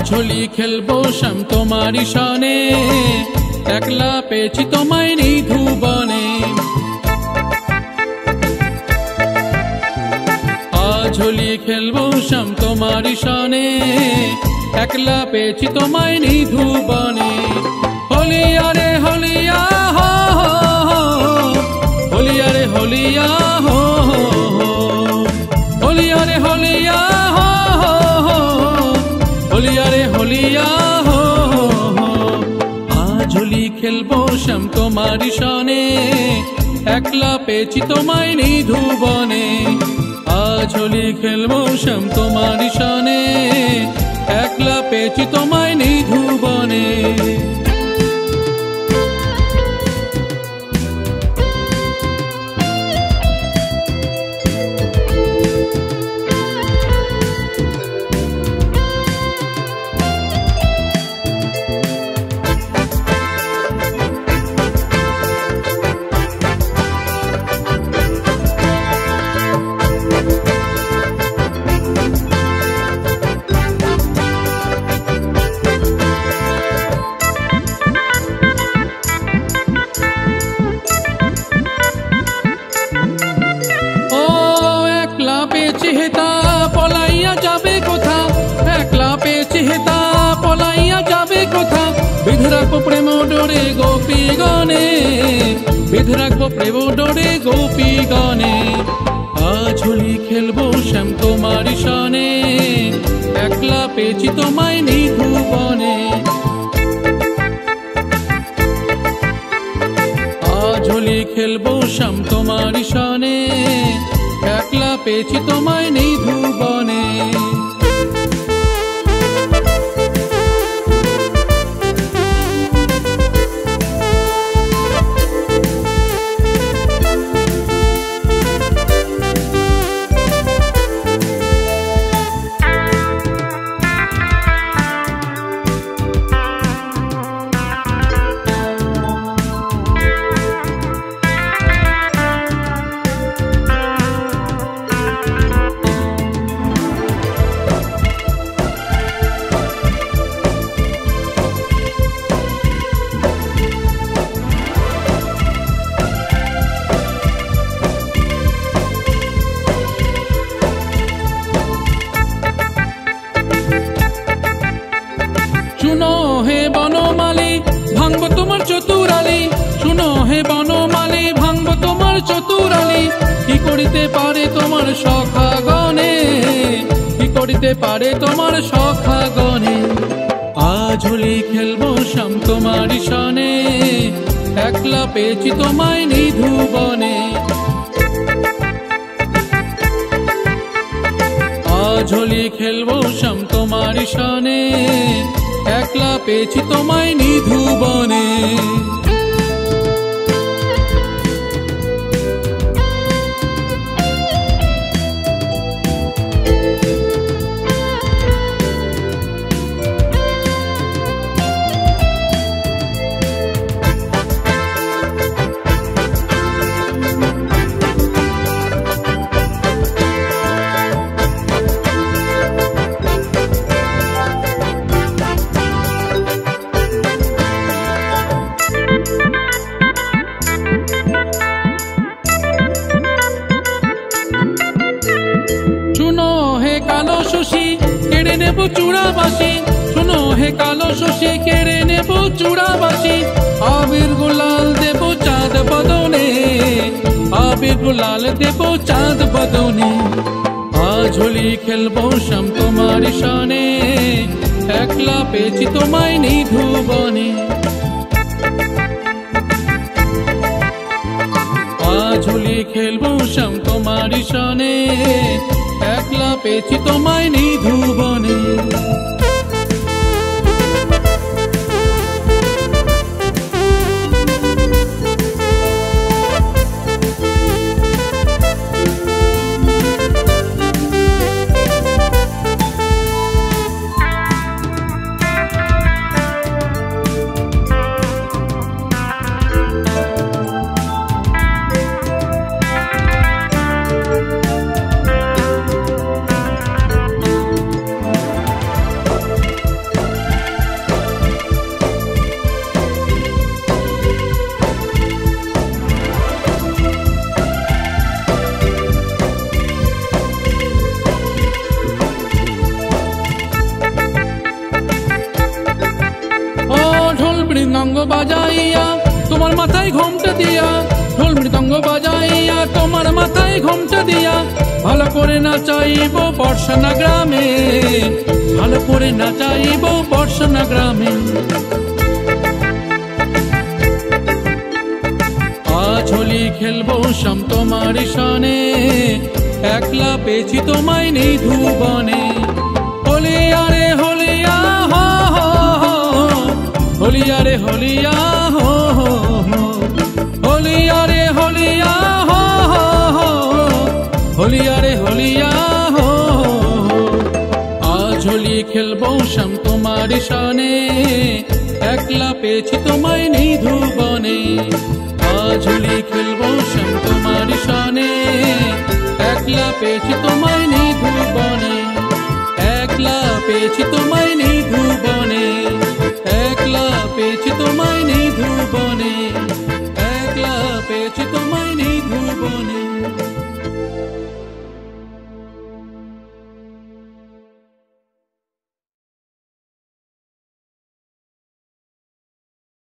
আজ হোলি খেলবো শ্যাম তোমারি সনে, একলা পেয়েছি তোমায় নিধুবনে। আজ হোলি খেলবো শ্যাম তোমারি সনে, একলা পেয়েছি তোমায় নিধুবনে। হোলিয়া রে হোলিয়া হো হো হো, হোলিয়া রে হোলিয়া হো হো হো, হোলিয়া রে হোলিয়া হো হো হো, হোলিয়া রে হোলিয়া হো হো হো। আজ হোলি খেলবো শ্যাম তোমারি সনে, একলা পেয়েছি তোমায় নিধুবনে। আজ হোলি খেলবো শ্যাম তোমারি সনে, একলা পেয়েছি তোমায় নিধুবনে। হেতা পলাইয়া যাবে কোথা, একলা পেয়েছি হেতা পলাইয়া যাবে কোথা। বিধে রাখবো প্রেম ডোরে গোপীগণে, বিধে রাখবো প্রেম ডোরে গোপীগণে। আজ হোলি খেলবো শ্যাম তোমারি সনে, একলা পেয়েছি তোমায় নিধুবনে। আজ হোলি খেলবো শ্যাম তোমারি সনে, একলা পেয়েছি তোমায় নিধুবনে। শুনো হে বনমালী ভাঙবো তোমার চতুরালি, শুনো হে বনমালী ভাঙবো তোমার চতুরালি। কি করিতে পারে তোমার সখা গণে, কি করিতে পারে তোমার সখা গণে। আজ হোলি খেলবো শ্যাম তোমারি সনে, একলা পেয়েছি তোমায় নিধুবনে। আজ হোলি খেলবো শ্যাম তোমারি সনে, একলা পেয়েছি তোমায় নিধুবনে। শুনো হে কালো শশী কেড়ে নেব চূড়াবাসী, শুনো হে কালো শশী কেড়ে নেব চূড়াবাসী। আবির গুলাল দেব চাঁদ বদনে, আবির গুলাল দেব চাঁদ বদনে। আজ হোলি খেলবো শ্যাম তোমারি সনে, একলা পেয়েছি তোমায় নিধুবনে। আজ হোলি খেলবো শ্যাম তোমারি সনে, একলা পেয়েছি তোমায় নিধুবনে। বাজাইয়া তোমার মাথায় ঘোমটা দিয়া, ঢোল মৃদঙ্গ বাজাইয়া তোমার মাথায় ঘোমটা দিয়া, ভালো করে নাচাইব বর্ষানা গ্রামে, ভালো করে নাচাইব বর্ষানা গ্রামে। আজ হোলি খেলবো শ্যাম তোমার সনে, একলা পেয়েছি তোমায় নেই ধুবনে। হোলিয়া রে হোলিয়া হো হো হো, হোলিয়া রে হোলিয়া হো হো হো, হোলিয়া রে হোলিয়া হো হো হো, হোলিয়া রে হোলিয়া হো হো। আজ হোলি খেলবো শ্যাম তোমার সনে, একলা পেয়েছি তোমায় নেই ধুবনে। আজ হোলি খেলবো শ্যাম তোমার সনে, একলা পেয়েছি তোমায় নেই ধুবনে, একলা পেয়েছি তোমায়